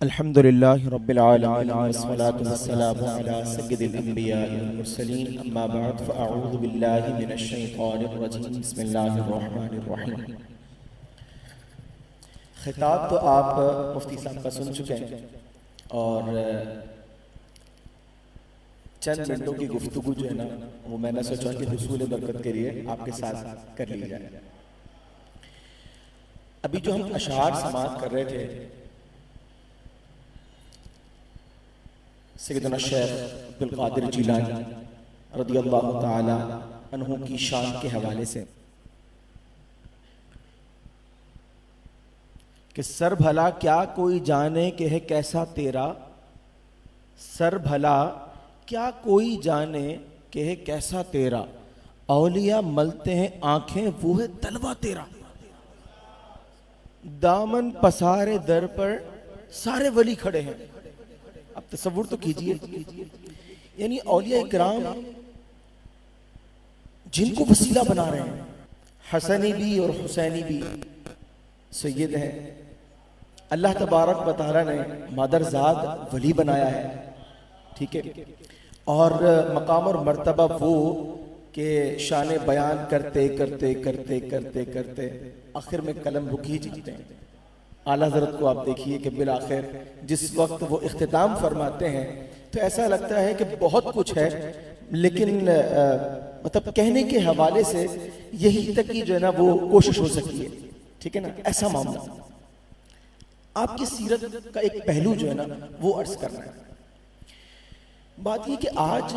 الحمد لله رب العالمين والصلاة والسلام على سيد الأنبياء والمرسلين أما بعد فأعوذ بالله من الشيطان الرجيم بسم الله الرحمن الرحيم. خطاب تو آپ مفتی صاحب کا سن چکے ہیں اور چند منٹوں کی گفتگو جو ہے نا وہ میں نے سوچا کہ حصول برکت کے لیے آپ کے ساتھ کر لی جائے. ابھی جو ہم اشعار سماعت کر رہے تھے سیدنا شیخ عبدالقادر جیلانی رضی اللہ تعالی عنہ کی شان کے حوالے سے کہ سر بھلا کیا کوئی جانے کہ ہے کیسا تیرا، سر بھلا کیا کوئی جانے کہ ہے کیسا تیرا، اولیاء ملتے ہیں آنکھیں وہ ہے تلوہ تیرا، دامن پسارے در پر سارے ولی کھڑے ہیں. اب تصور تو کیجئے، یعنی اولیاء اکرام جن کو وسیلہ بنا رہے ہیں، حسنی بھی اور حسینی بھی سید ہیں، اللہ تبارک و تعالیٰ نے مادرزاد ولی بنایا ہے، ٹھیک ہے، اور مقام اور مرتبہ وہ کہ شان بیان کرتے کرتے کرتے کرتے کرتے آخر میں قلم رک ہی جاتے ہیں. اعلیٰ حضرت کو آپ دیکھیے کہ بالآخر جس وقت وہ اختتام فرماتے ہیں تو ایسا لگتا ہے کہ بہت کچھ ہے، لیکن مطلب کہنے کے حوالے سے یہی تک کی جو ہے نا وہ کوشش ہو سکتی ہے، ٹھیک ہے نا. ایسا معاملہ آپ کی سیرت کا ایک پہلو جو ہے نا وہ عرض کرنا ہے. بات یہ کہ آج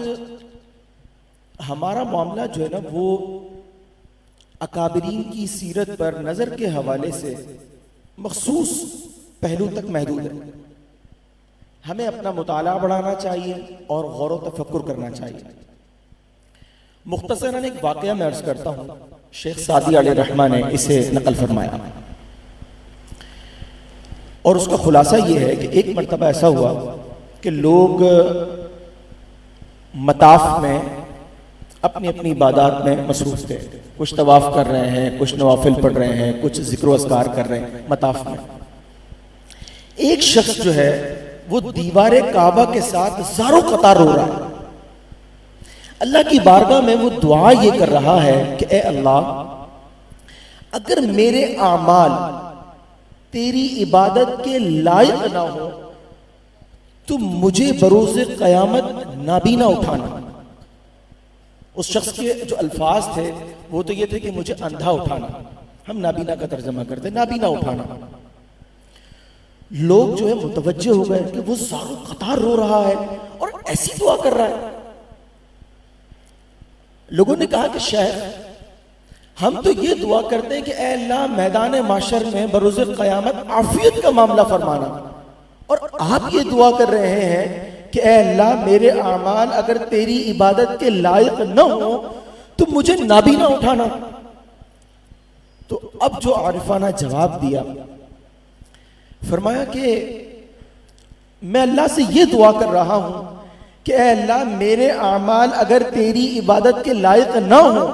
ہمارا معاملہ جو ہے نا وہ اکابرین کی سیرت پر نظر کے حوالے سے مخصوص پہلو تک محدود ہے. ہمیں اپنا مطالعہ بڑھانا چاہیے اور غور و تفکر کرنا چاہیے. مختصراً ایک واقعہ میں عرض کرتا ہوں، شیخ سعدی علیہ رحمہ نے اسے نقل فرمایا اور اس کا خلاصہ یہ ہے کہ ایک مرتبہ ایسا ہوا کہ لوگ مطاف میں اپنی اپنی عبادات میں مصروف تھے، کچھ طواف کر رہے ہیں، کچھ نوافل پڑھ رہے ہیں، کچھ ذکر و اذکار کر رہے ہیں مطاف میں. ایک شخص جو ہے وہ دیوار کعبہ کے ساتھ زاروں قطار رو رہا ہے. اللہ کی بارگاہ میں وہ دعا یہ کر رہا ہے کہ اے اللہ، اگر میرے اعمال تیری عبادت کے لائق نہ ہو تو مجھے بروز قیامت نابینا اٹھانا. اس شخص کے جو الفاظ تھے وہ تو یہ تھے کہ مجھے اندھا اٹھانا، ہم نابینا کا ترجمہ کرتے نابینا اٹھانا. لوگ جو ہے متوجہ ہو گئے کہ وہ زاروں قطار رو رہا ہے اور ایسی دعا کر رہا ہے. لوگوں نے کہا کہ شیخ ہم تو یہ دعا کرتے ہیں کہ اے اللہ میدان معشر میں بروز قیامت عافیت کا معاملہ فرمانا، اور آپ یہ دعا کر رہے ہیں کہ اے اللہ میرے اعمال اگر تیری عبادت کے لائق نہ ہو تو مجھے نابینا اٹھانا. تو اب جو عارفانہ جواب دیا، فرمایا کہ میں اللہ سے یہ دعا کر رہا ہوں کہ اے اللہ میرے اعمال اگر تیری عبادت کے لائق نہ ہو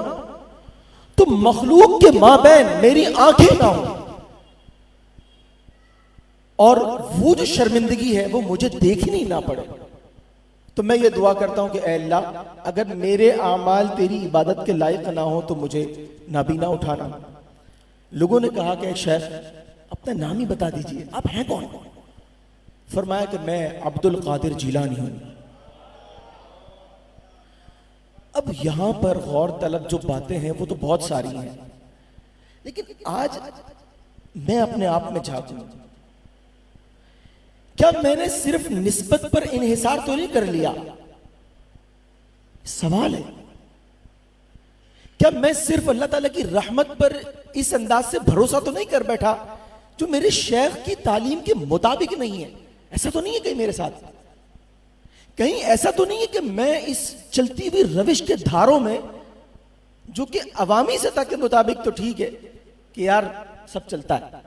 تو مخلوق کے مابین میری آنکھیں نہ ہوں اور وہ جو شرمندگی ہے وہ مجھے دیکھنی نہ پڑے. تو میں یہ دعا کرتا ہوں کہ اے اللہ اگر میرے اعمال تیری عبادت کے لائق نہ ہو تو مجھے نابینا اٹھانا. لوگوں نے کہا کہ شیخ اپنا نام ہی بتا دیجئے، آپ ہیں کون؟ فرمایا کہ میں عبدالقادر جیلانی ہوں. اب یہاں پر غور طلب جو باتیں ہیں وہ تو بہت ساری ہیں، لیکن آج میں اپنے آپ میں جھانکوں، کیا میں نے صرف نسبت پر انحصار تو نہیں کر لیا؟ سوال ہے کیا میں صرف اللہ تعالیٰ کی رحمت پر اس انداز سے بھروسہ تو نہیں کر بیٹھا جو میرے شیخ کی تعلیم کے مطابق نہیں ہے؟ ایسا تو نہیں ہے کہیں میرے ساتھ، کہیں ایسا تو نہیں ہے کہ میں اس چلتی ہوئی روش کے دھاروں میں جو کہ عوامی سطح کے مطابق تو ٹھیک ہے کہ یار سب چلتا ہے،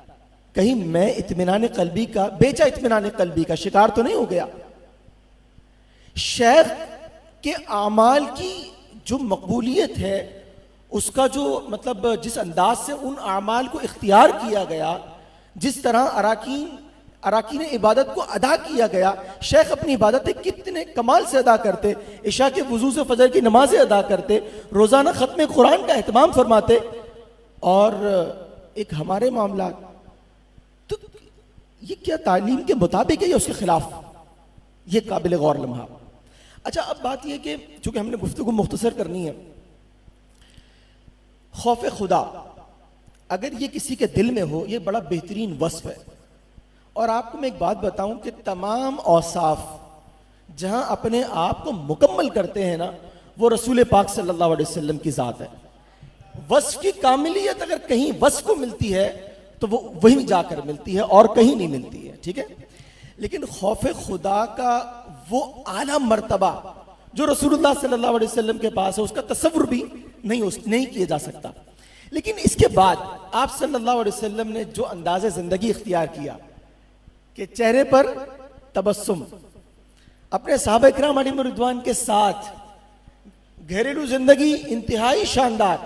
کہیں میں اطمینان قلبی کا بیچا اطمینان قلبی کا شکار تو نہیں ہو گیا؟ شیخ کے اعمال کی جو مقبولیت ہے، اس کا جو مطلب جس انداز سے ان اعمال کو اختیار کیا گیا، جس طرح اراکین اراکین عبادت کو ادا کیا گیا. شیخ اپنی عبادتیں کتنے کمال سے ادا کرتے, عشاء کے وضو سے فجر کی نمازیں ادا کرتے, روزانہ ختم قرآن کا اہتمام فرماتے, اور ایک ہمارے معاملات. تو یہ کیا تعلیم کے مطابق ہے یا اس کے خلاف؟ یہ قابل غور لمحہ. اچھا اب بات یہ کہ چونکہ ہم نے گفتگو مختصر کرنی ہے, خوف خدا اگر یہ کسی کے دل میں ہو یہ بڑا بہترین وصف ہے. اور آپ کو میں ایک بات بتاؤں کہ تمام اوصاف جہاں اپنے آپ کو مکمل کرتے ہیں نا, وہ رسول پاک صلی اللہ علیہ وسلم کی ذات ہے. وصف کی کاملیت اگر کہیں وصف کو ملتی ہے تو وہ وہیں جا کر ملتی ہے اور کہیں نہیں ملتی ہے, ٹھیک ہے. لیکن خوف خدا کا وہ اعلیٰ مرتبہ جو رسول اللہ صلی اللہ علیہ وسلم کے پاس ہے, اس کا تصور بھی نہیں کیا جا سکتا. لیکن اس کے بعد آپ صلی اللہ علیہ وسلم نے جو انداز زندگی اختیار کیا کہ چہرے پر تبسم, اپنے صحابہ کرام علیہم رضوان کے ساتھ گھریلو زندگی انتہائی شاندار,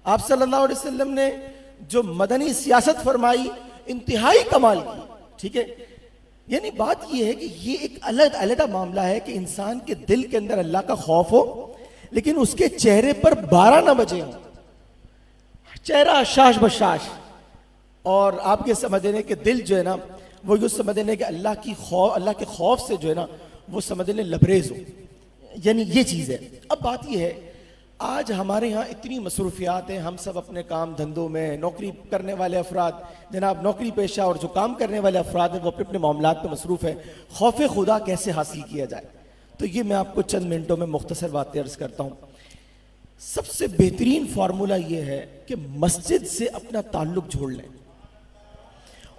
آپ صلی اللہ علیہ وسلم نے جو مدنی سیاست فرمائی انتہائی کمال کی, ٹھیک ہے. یعنی بات یہ ہے کہ یہ ایک علیحدہ معاملہ ہے کہ انسان کے دل کے اندر اللہ کا خوف ہو لیکن اس کے چہرے پر 12 نہ بجے ہوں, چہرہ شاش بشاش, اور آپ یہ سمجھنے کہ دل جو ہے نا وہ یہ سمجھنے کہ اللہ کے خوف سے جو ہے نا وہ سمجھنے لبریز ہو. یعنی یہ چیز ہے. اب بات یہ ہے آج ہمارے ہاں اتنی مصروفیات ہیں, ہم سب اپنے کام دھندوں میں, نوکری کرنے والے افراد جناب نوکری پیشہ اور جو کام کرنے والے افراد ہیں وہ اپنے معاملات پہ مصروف ہیں. خوف خدا کیسے حاصل کیا جائے, تو یہ میں آپ کو چند منٹوں میں مختصر باتیں عرض کرتا ہوں. سب سے بہترین فارمولہ یہ ہے کہ مسجد سے اپنا تعلق جوڑ لیں,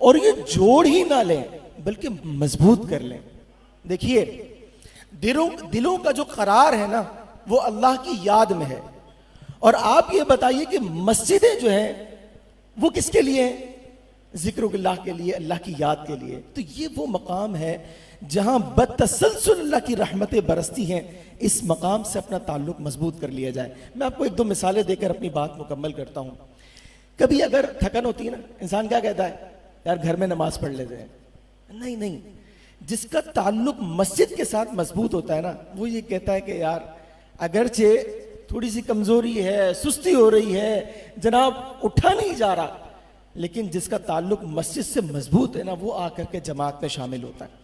اور یہ جوڑ ہی نہ لیں بلکہ مضبوط کر لیں. دیکھیے دلوں کا جو قرار ہے نا وہ اللہ کی یاد میں ہے, اور آپ یہ بتائیے کہ مسجدیں جو ہیں وہ کس کے لیے ہیں؟ ذکر اللہ کے لیے, اللہ کی یاد کے لیے. تو یہ وہ مقام ہے جہاں بتسلسل اللہ کی رحمتیں برستی ہیں. اس مقام سے اپنا تعلق مضبوط کر لیا جائے. میں آپ کو 1-2 مثالیں دے کر اپنی بات مکمل کرتا ہوں. کبھی اگر تھکن ہوتی ہے نا, انسان کیا کہتا ہے, یار گھر میں نماز پڑھ لیتے ہیں. نہیں, جس کا تعلق مسجد کے ساتھ مضبوط ہوتا ہے نا وہ یہ کہتا ہے کہ یار اگرچہ تھوڑی سی کمزوری ہے, سستی ہو رہی ہے, جناب اٹھا نہیں جا رہا, لیکن جس کا تعلق مسجد سے مضبوط ہے نا وہ آ کر کے جماعت میں شامل ہوتا ہے.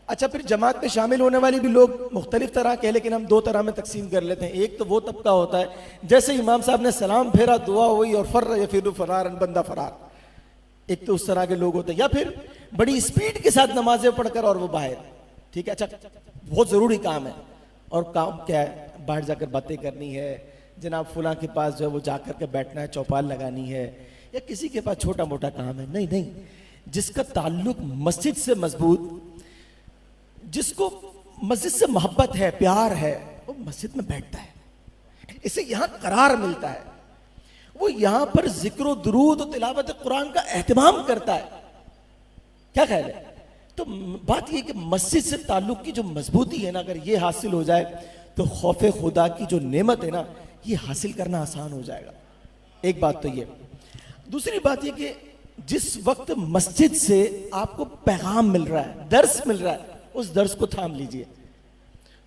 اچھا پھر جماعت میں شامل ہونے والی بھی لوگ مختلف طرح کے, لیکن ہم 2 طرح میں تقسیم کر لیتے ہیں. ایک تو وہ طبقہ ہوتا ہے جیسے امام صاحب نے سلام پھیرا دعا ہوئی اور فر یفر فرارا بندہ فرار, ایک تو اس طرح کے لوگ ہوتے ہیں. یا پھر بڑی اسپیڈ کے ساتھ نمازیں پڑھ کر اور وہ باہر, ٹھیک ہے. اچھا بہت ضروری کام ہے, اور کام کیا ہے, باہر جا کر باتیں کرنی ہے, جناب فلاں کے پاس جو ہے وہ جا کر کے بیٹھنا ہے, چوپال لگانی ہے, یا کسی کے پاس چھوٹا موٹا کام ہے. نہیں, جس کا تعلق مسجد سے مضبوط, جس کو مسجد سے محبت ہے, پیار ہے, وہ مسجد میں بیٹھتا ہے, اسے یہاں قرار ملتا ہے, وہ یہاں پر ذکر و درود و تلاوت قرآن کا اہتمام کرتا ہے. کیا خیال ہے؟ تو بات یہ کہ مسجد سے تعلق کی جو مضبوطی ہے نا, اگر یہ حاصل ہو جائے تو خوف خدا کی جو نعمت ہے نا یہ حاصل کرنا آسان ہو جائے گا. ایک بات تو یہ. دوسری بات یہ کہ جس وقت مسجد سے آپ کو پیغام مل رہا ہے, درس مل رہا ہے, اس درس کو تھام لیجئے.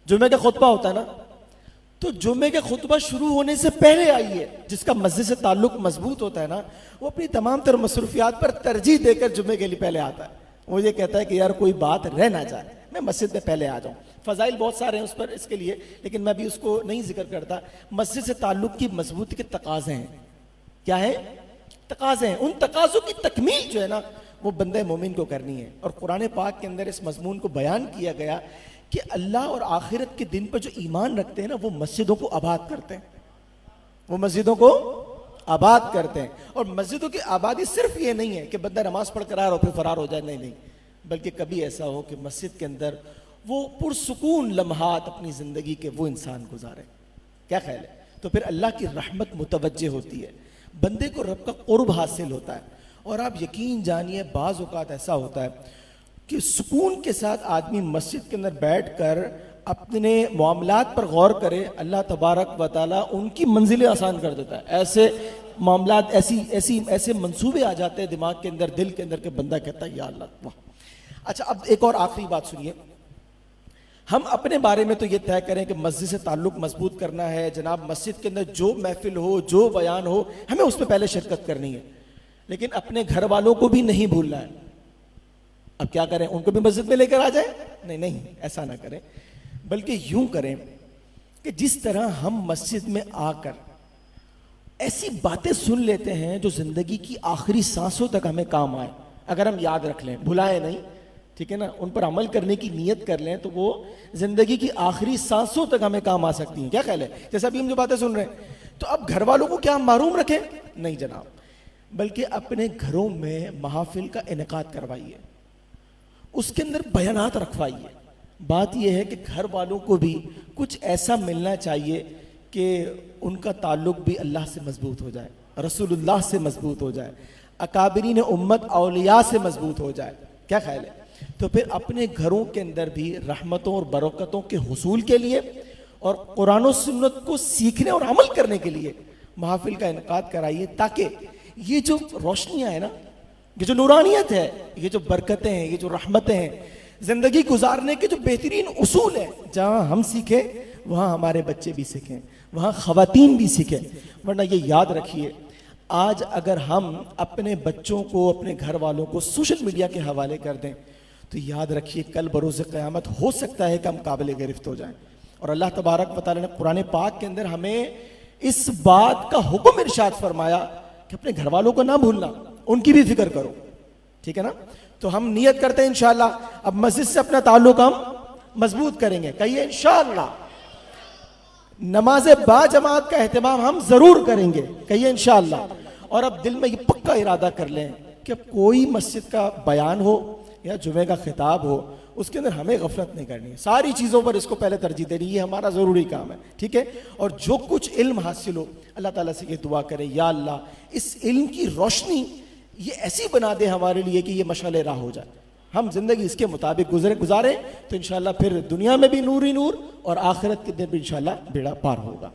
جمعہ کا خطبہ ہوتا ہے نا, تو جمعے کا خطبہ شروع ہونے سے پہلے آئیے. جس کا مسجد سے تعلق مضبوط ہوتا ہے نا وہ اپنی تمام تر مصروفیات پر ترجیح دے کر جمعے کے لیے پہلے آتا ہے. وہ یہ کہتا ہے کہ یار کوئی بات رہ نہ جائے, میں مسجد میں پہلے آ جاؤں. فضائل بہت سارے ہیں اس پر, اس کے لیے, لیکن میں بھی اس کو نہیں ذکر کرتا. مسجد سے تعلق کی مضبوطی کے تقاضے ہیں. کیا ہے؟ تقاضے ہیں. ان تقاضوں کی تکمیل جو ہے نا وہ بندہ مومن کو کرنی ہے. اور قرآن پاک کے اندر اس مضمون کو بیان کیا گیا کہ اللہ اور آخرت کے دن پر جو ایمان رکھتے ہیں نا وہ مسجدوں کو آباد کرتے ہیں, وہ مسجدوں کو آباد کرتے ہیں. اور مسجدوں کی آبادی صرف یہ نہیں ہے کہ بندہ نماز پڑھ کر آ رہا ہو پھر فرار ہو جائے, نہیں, بلکہ کبھی ایسا ہو کہ مسجد کے اندر وہ پرسکون لمحات اپنی زندگی کے وہ انسان گزارے. کیا خیال ہے؟ تو پھر اللہ کی رحمت متوجہ ہوتی ہے, بندے کو رب کا قرب حاصل ہوتا ہے. اور آپ یقین جانیے بعض اوقات ایسا ہوتا ہے کہ سکون کے ساتھ آدمی مسجد کے اندر بیٹھ کر اپنے معاملات پر غور کرے, اللہ تبارک و تعالیٰ ان کی منزلیں آسان کر دیتا ہے. ایسے معاملات ایسے منصوبے آ جاتے ہیں دماغ کے اندر، دل کے اندر، کہ بندہ کہتا ہے یا اللہ واہ۔ اچھا اب ایک اور آخری بات سنیے، ہم اپنے بارے میں تو یہ طے کریں کہ مسجد سے تعلق مضبوط کرنا ہے، جناب مسجد کے اندر جو محفل ہو، جو بیان ہو، ہمیں اس میں پہلے شرکت کرنی ہے، لیکن اپنے گھر والوں کو بھی نہیں بھولنا ہے۔ اب کیا کریں، ان کو بھی مسجد میں لے کر آ جائیں؟ نہیں، ایسا نہ کریں، بلکہ یوں کریں کہ جس طرح ہم مسجد میں آ کر ایسی باتیں سن لیتے ہیں جو زندگی کی آخری سانسوں تک ہمیں کام آئے، اگر ہم یاد رکھ لیں، بھلائیں نہیں، ٹھیک ہے نا، ان پر عمل کرنے کی نیت کر لیں تو وہ زندگی کی آخری سانسوں تک ہمیں کام آ سکتی ہیں۔ کیا خیال ہے؟ جیسا ابھی ہم جو باتیں سن رہے ہیں، تو اب گھر والوں کو کیا ہم محروم رکھیں؟ نہیں جناب، بلکہ اپنے گھروں میں محافل کا انعقاد کروائیے، اس کے اندر بیانات رکھوائیے۔ بات یہ ہے کہ گھر والوں کو بھی کچھ ایسا ملنا چاہیے کہ ان کا تعلق بھی اللہ سے مضبوط ہو جائے، رسول اللہ سے مضبوط ہو جائے، اکابرین امت اولیاء سے مضبوط ہو جائے۔ کیا خیال ہے؟ تو پھر اپنے گھروں کے اندر بھی رحمتوں اور برکتوں کے حصول کے لیے اور قرآن و سنت کو سیکھنے اور عمل کرنے کے لیے محافل کا انعقاد کرائیے، تاکہ یہ جو روشنیاں ہیں نا، یہ جو نورانیت ہے، یہ جو برکتیں ہیں، یہ جو رحمتیں ہیں، زندگی گزارنے کے جو بہترین اصول ہیں، جہاں ہم سیکھیں وہاں ہمارے بچے بھی سیکھیں، وہاں خواتین بھی سیکھیں۔ ورنہ یہ یاد رکھیے، آج اگر ہم اپنے بچوں کو، اپنے گھر والوں کو سوشل میڈیا کے حوالے کر دیں تو یاد رکھیے کل بروز قیامت ہو سکتا ہے کہ ہم قابل گرفت ہو جائیں۔ اور اللہ تبارک و تعالیٰ نے قرآن پاک کے اندر ہمیں اس بات کا حکم ارشاد فرمایا کہ اپنے گھر والوں کو نہ بھولنا، ان کی بھی فکر کرو، ٹھیک ہے نا۔ تو ہم نیت کرتے ہیں انشاءاللہ اب مسجد سے اپنا تعلق ہم مضبوط کریں گے، کہیے انشاءاللہ۔ نماز با جماعت کا اہتمام ہم ضرور کریں گے، کہیے انشاءاللہ۔ اور اب دل میں یہ پکا ارادہ کر لیں کہ کوئی مسجد کا بیان ہو یا جمعے کا خطاب ہو، اس کے اندر ہمیں غفلت نہیں کرنی ہے، ساری چیزوں پر اس کو پہلے ترجیح دینی، یہ ہمارا ضروری کام ہے، ٹھیک ہے۔ اور جو کچھ علم حاصل ہو، اللہ تعالیٰ سے یہ دعا کرے، یا اللہ اس علم کی روشنی یہ ایسی بنا دے ہمارے لیے کہ یہ مشعل راہ ہو جائے، ہم زندگی اس کے مطابق گزاریں تو انشاءاللہ پھر دنیا میں بھی نور ہی نور اور آخرت کے دن بھی انشاءاللہ بیڑا پار ہوگا۔